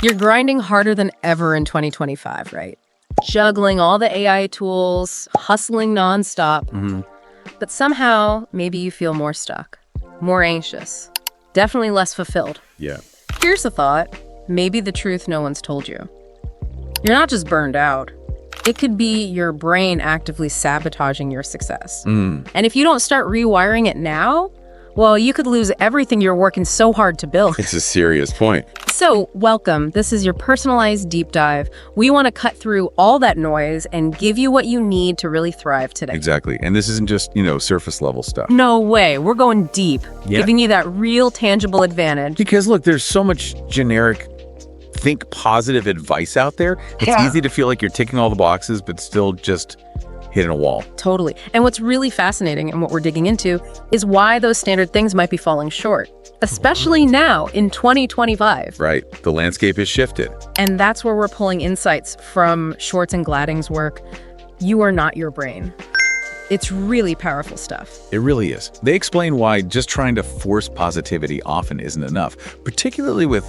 You're grinding harder than ever in 2025, right? Juggling all the AI tools, hustling nonstop. But somehow, maybe you feel more stuck, more anxious, definitely less fulfilled. Yeah. Here's a thought. Maybe the truth no one's told you. You're not just burned out. It could be your brain actively sabotaging your success. And if you don't start rewiring it now, well, you could lose everything you're working so hard to build. It's a serious point. So, welcome. This is your personalized deep dive. We want to cut through all that noise and give you what you need to really thrive today. Exactly. And this isn't just, surface level stuff. No way. We're going deep, giving you that real tangible advantage. Because look, there's so much generic think positive advice out there. It's easy to feel like you're ticking all the boxes, but still just hitting a wall. Totally. And what's really fascinating and what we're digging into is why those standard things might be falling short, especially now in 2025. Right. The landscape has shifted. And that's where we're pulling insights from Schwartz and Gladding's work. You are not your brain. It's really powerful stuff. It really is. They explain why just trying to force positivity often isn't enough, particularly with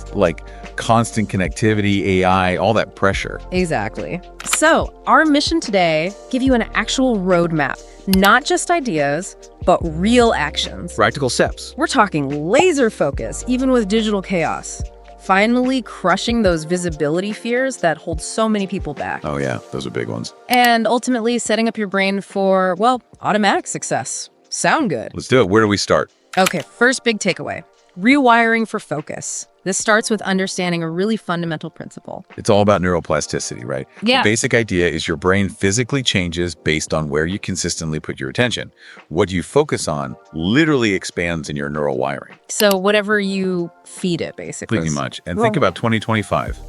constant connectivity, AI, all that pressure. Exactly. So our mission today, give you an actual roadmap, not just ideas, but real actions. Practical steps. We're talking laser focus, even with digital chaos. Finally crushing those visibility fears that hold so many people back. Oh yeah, those are big ones. And ultimately setting up your brain for, automatic success. Sound good. Let's do it. Where do we start? Okay, first big takeaway. Rewiring for focus. This starts with understanding a really fundamental principle. It's all about neuroplasticity, right? Yeah. The basic idea is your brain physically changes based on where you consistently put your attention. What you focus on literally expands in your neural wiring. So whatever you feed it, basically. Pretty much. And think about 2025.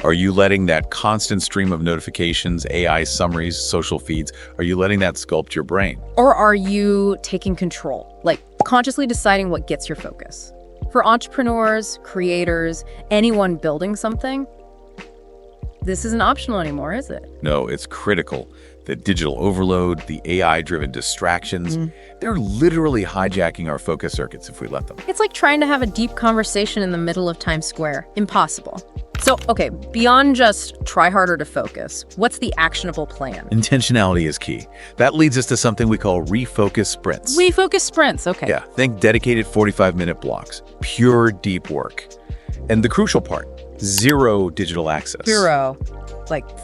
Are you letting that constant stream of notifications, AI summaries, social feeds, are you letting that sculpt your brain? Or are you taking control, consciously deciding what gets your focus? For entrepreneurs, creators, anyone building something, this isn't optional anymore, is it? No, it's critical. The digital overload, the AI-driven distractions, they're literally hijacking our focus circuits if we let them. It's like trying to have a deep conversation in the middle of Times Square. Impossible. So, okay, beyond just try harder to focus, what's the actionable plan? Intentionality is key. That leads us to something we call refocus sprints. Refocus sprints, okay. Yeah, think dedicated 45-minute blocks, pure deep work. And the crucial part, zero digital access. Zero,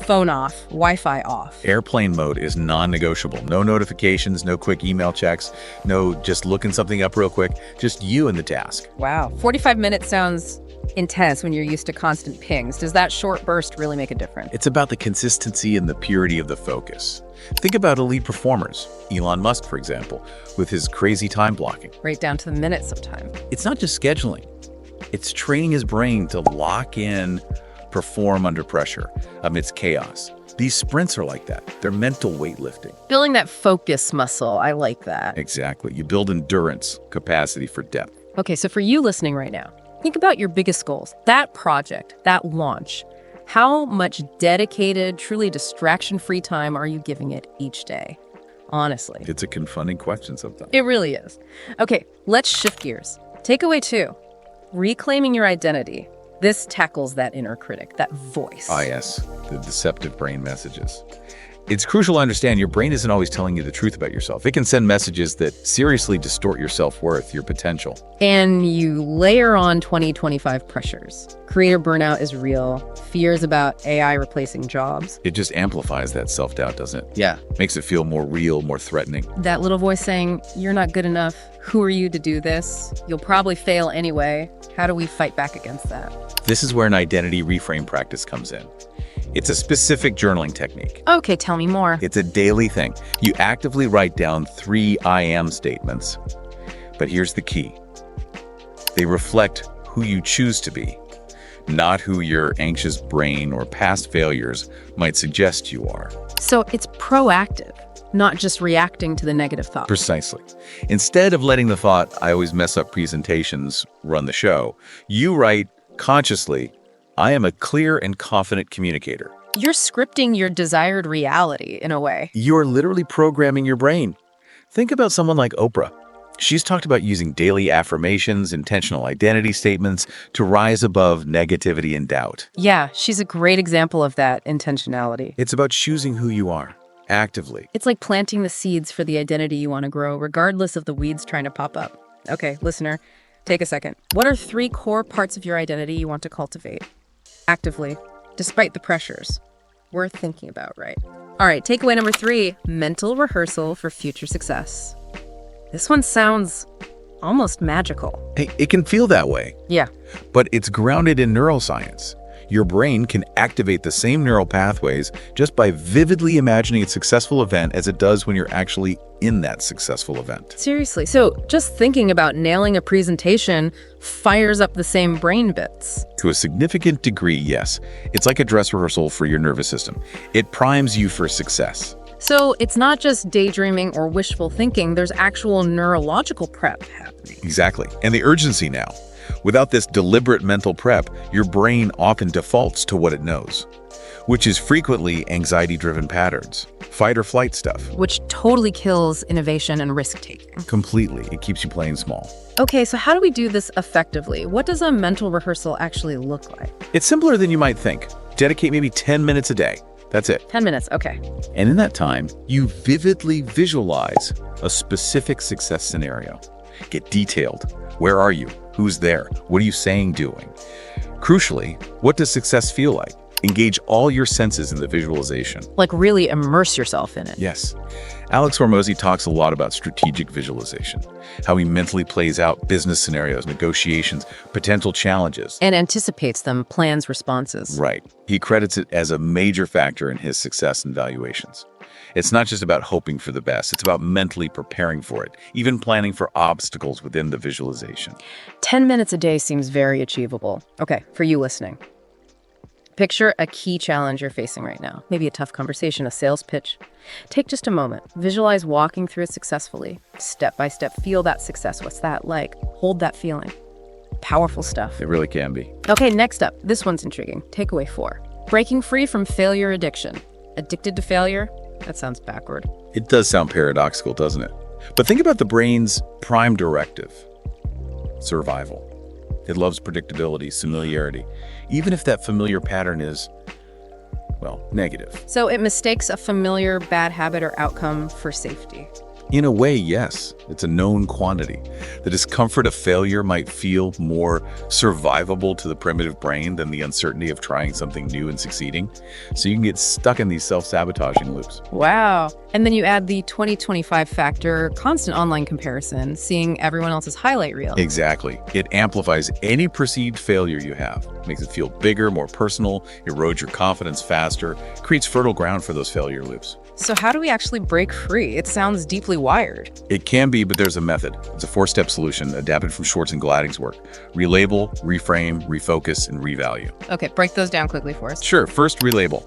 phone off, Wi-Fi off. Airplane mode is non-negotiable. No notifications, no quick email checks, no just looking something up real quick, just you and the task. Wow, 45 minutes sounds intense when you're used to constant pings. Does that short burst really make a difference? It's about the consistency and the purity of the focus. Think about elite performers, Elon Musk, for example, with his crazy time blocking. Right down to the minute sometime. It's not just scheduling. It's training his brain to lock in, perform under pressure amidst chaos. These sprints are like that. They're mental weightlifting. Building that focus muscle, I like that. Exactly. You build endurance, capacity for depth. Okay, so for you listening right now, think about your biggest goals. That project, that launch. How much dedicated, truly distraction-free time are you giving it each day? Honestly. It's a confronting question sometimes. It really is. Okay, let's shift gears. Takeaway 2, reclaiming your identity. This tackles that inner critic, that voice. Ah, yes, the deceptive brain messages. It's crucial to understand your brain isn't always telling you the truth about yourself. It can send messages that seriously distort your self-worth, your potential. And you layer on 2025 pressures. Creator burnout is real. Fears about AI replacing jobs. It just amplifies that self-doubt, doesn't it? Yeah. Makes it feel more real, more threatening. That little voice saying, you're not good enough. Who are you to do this? You'll probably fail anyway. How do we fight back against that? This is where an identity reframe practice comes in. It's a specific journaling technique. Okay, tell me more. It's a daily thing. You actively write down 3 I am statements. But here's the key. They reflect who you choose to be, not who your anxious brain or past failures might suggest you are. So it's proactive, not just reacting to the negative thought. Precisely. Instead of letting the thought, I always mess up presentations, run the show, you write consciously, I am a clear and confident communicator. You're scripting your desired reality in a way. You're literally programming your brain. Think about someone like Oprah. She's talked about using daily affirmations, intentional identity statements to rise above negativity and doubt. Yeah, she's a great example of that intentionality. It's about choosing who you are, actively. It's like planting the seeds for the identity you want to grow, regardless of the weeds trying to pop up. Okay, listener, take a second. What are 3 core parts of your identity you want to cultivate? Actively, despite the pressures. Worth thinking about, right? All right, takeaway number 3, mental rehearsal for future success. This one sounds almost magical. Hey, it can feel that way, Yeah. but it's grounded in neuroscience. Your brain can activate the same neural pathways just by vividly imagining a successful event as it does when you're actually in that successful event. Seriously, so just thinking about nailing a presentation fires up the same brain bits. To a significant degree, yes. It's like a dress rehearsal for your nervous system. It primes you for success. So it's not just daydreaming or wishful thinking, there's actual neurological prep happening. Exactly. And the urgency now. Without this deliberate mental prep, your brain often defaults to what it knows, which is frequently anxiety-driven patterns, fight or flight stuff. Which totally kills innovation and risk-taking. Completely. It keeps you playing small. Okay, so how do we do this effectively? What does a mental rehearsal actually look like? It's simpler than you might think. Dedicate maybe 10 minutes a day. That's it. 10 minutes, okay. And in that time, you vividly visualize a specific success scenario. Get detailed. Where are you? Who's there? What are you saying, doing? Crucially, what does success feel like? Engage all your senses in the visualization. Like really immerse yourself in it. Yes. Alex Hormozy talks a lot about strategic visualization, how he mentally plays out business scenarios, negotiations, potential challenges. And anticipates them, plans responses. Right. He credits it as a major factor in his success and valuations. It's not just about hoping for the best, it's about mentally preparing for it, even planning for obstacles within the visualization. 10 minutes a day seems very achievable. Okay, for you listening. Picture a key challenge you're facing right now. Maybe a tough conversation, a sales pitch. Take just a moment. Visualize walking through it successfully. Step by step, feel that success. What's that like? Hold that feeling. Powerful stuff. It really can be. Okay, next up. This one's intriguing. Takeaway 4. Breaking free from failure addiction. Addicted to failure? That sounds backward. It does sound paradoxical, doesn't it? But think about the brain's prime directive. Survival. It loves predictability, familiarity, even if that familiar pattern is, well, negative. So it mistakes a familiar bad habit or outcome for safety. In a way, yes. It's a known quantity. The discomfort of failure might feel more survivable to the primitive brain than the uncertainty of trying something new and succeeding. So you can get stuck in these self-sabotaging loops. Wow. And then you add the 2025 factor, constant online comparison, seeing everyone else's highlight reel. Exactly. It amplifies any perceived failure you have. Makes it feel bigger, more personal, erodes your confidence faster, creates fertile ground for those failure loops. So how do we actually break free? It sounds deeply wired. It can be, but there's a method. It's a 4-step solution adapted from Schwartz and Gladding's work. Relabel, reframe, refocus, and revalue. Okay, break those down quickly for us. Sure, first relabel.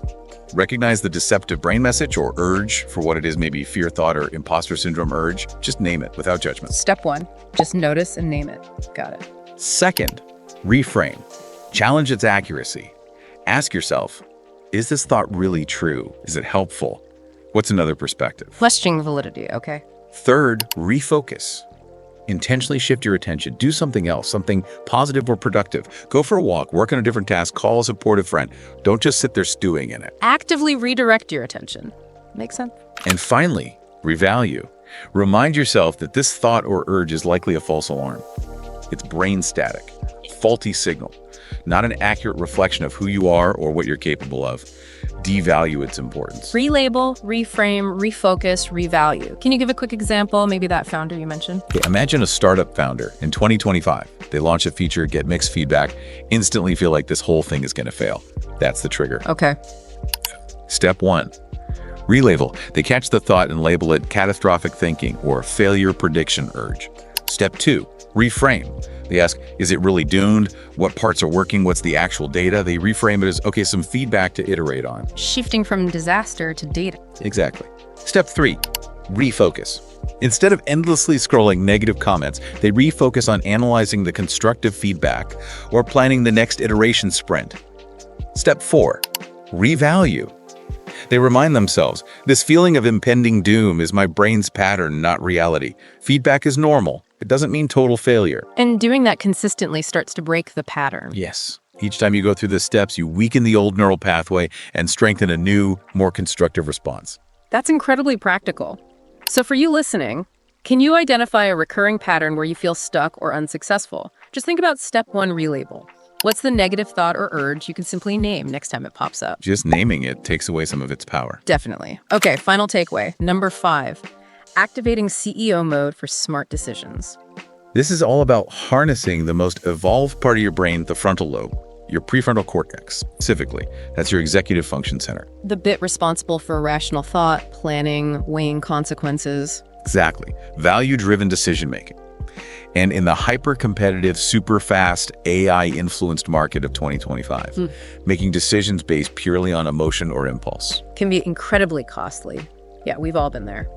Recognize the deceptive brain message or urge for what it is, maybe fear, thought, or imposter syndrome urge. Just name it without judgment. Step 1, just notice and name it. Got it. Second, reframe. Challenge its accuracy. Ask yourself, is this thought really true? Is it helpful? What's another perspective? Questioning validity, okay? Third, refocus. Intentionally shift your attention. Do something else, something positive or productive. Go for a walk, work on a different task, call a supportive friend. Don't just sit there stewing in it. Actively redirect your attention. Makes sense? And finally, revalue. Remind yourself that this thought or urge is likely a false alarm. It's brain static, a faulty signal, not an accurate reflection of who you are or what you're capable of. Devalue its importance. Relabel, reframe, refocus, revalue. Can you give a quick example? Maybe that founder you mentioned? Okay, imagine a startup founder in 2025. They launch a feature, get mixed feedback, instantly feel like this whole thing is going to fail. That's the trigger. Okay. Step 1, relabel. They catch the thought and label it catastrophic thinking or failure prediction urge. Step 2, reframe. They ask, is it really doomed? What parts are working? What's the actual data? They reframe it as, okay, some feedback to iterate on. Shifting from disaster to data. Exactly. Step 3, refocus. Instead of endlessly scrolling negative comments, they refocus on analyzing the constructive feedback or planning the next iteration sprint. Step 4, revalue. They remind themselves, This feeling of impending doom is my brain's pattern, not reality. Feedback is normal. It doesn't mean total failure. And doing that consistently starts to break the pattern. Yes. Each time you go through the steps, you weaken the old neural pathway and strengthen a new, more constructive response. That's incredibly practical. So for you listening, can you identify a recurring pattern where you feel stuck or unsuccessful? Just think about step 1, relabel. What's the negative thought or urge you can simply name next time it pops up? Just naming it takes away some of its power. Definitely. Okay, final takeaway. Number 5, activating CEO mode for smart decisions. This is all about harnessing the most evolved part of your brain, the frontal lobe, your prefrontal cortex, specifically. That's your executive function center. The bit responsible for rational thought, planning, weighing consequences. Exactly. Value-driven decision-making. And in the hyper-competitive, super-fast, AI-influenced market of 2025, making decisions based purely on emotion or impulse Can be incredibly costly. Yeah, we've all been there.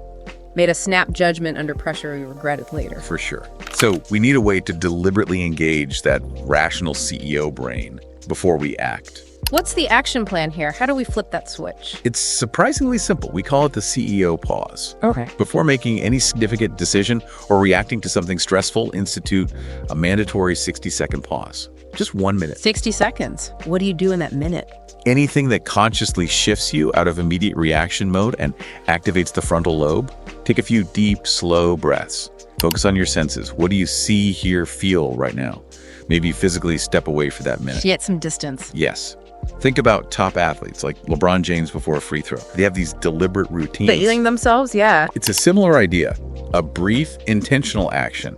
Made a snap judgment under pressure you regret it later. for sure. So we need a way to deliberately engage that rational CEO brain before we act. What's the action plan here? How do we flip that switch? It's surprisingly simple. We call it the CEO pause. Okay. Before making any significant decision or reacting to something stressful, institute a mandatory 60-second pause. Just 1 minute. 60 seconds. What do you do in that minute? Anything that consciously shifts you out of immediate reaction mode and activates the frontal lobe, take a few deep, slow breaths. Focus on your senses. What do you see, hear, feel right now? Maybe physically step away for that minute. Get some distance. Yes. Think about top athletes like LeBron James before a free throw. They have these deliberate routines. Feeling themselves? Yeah. It's a similar idea, a brief, intentional action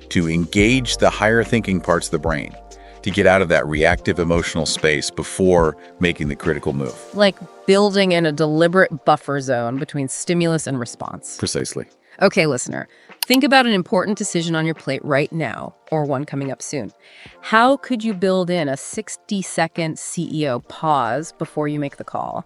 to engage the higher thinking parts of the brain, to get out of that reactive emotional space before making the critical move. Like building in a deliberate buffer zone between stimulus and response. Precisely. Okay, listener, think about an important decision on your plate right now, or one coming up soon. How could you build in a 60-second CEO pause before you make the call?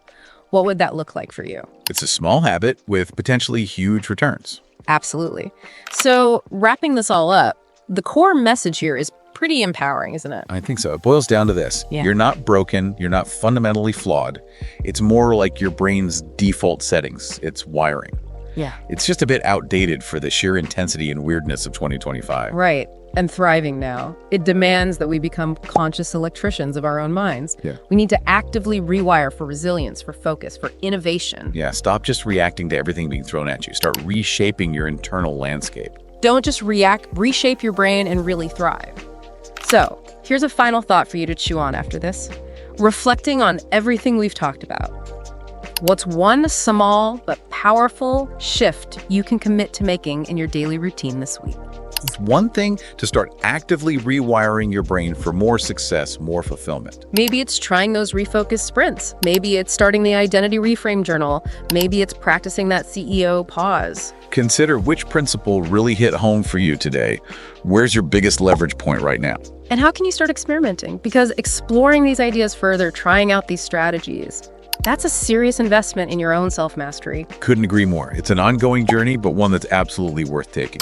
What would that look like for you? It's a small habit with potentially huge returns. Absolutely. So, wrapping this all up, the core message here is pretty empowering, isn't it? I think so. It boils down to this. Yeah. You're not broken. You're not fundamentally flawed. It's more like your brain's default settings. It's wiring. Yeah. It's just a bit outdated for the sheer intensity and weirdness of 2025. Right. And thriving now. It demands that we become conscious electricians of our own minds. Yeah. We need to actively rewire for resilience, for focus, for innovation. Yeah, stop just reacting to everything being thrown at you. Start reshaping your internal landscape. Don't just react, reshape your brain and really thrive. So, here's a final thought for you to chew on after this. Reflecting on everything we've talked about. What's one small but powerful shift you can commit to making in your daily routine this week? It's one thing to start actively rewiring your brain for more success, more fulfillment. Maybe it's trying those refocused sprints. Maybe it's starting the identity reframe journal. Maybe it's practicing that CEO pause. Consider which principle really hit home for you today. Where's your biggest leverage point right now? And how can you start experimenting? Because exploring these ideas further, trying out these strategies, that's a serious investment in your own self-mastery. Couldn't agree more. It's an ongoing journey, but one that's absolutely worth taking.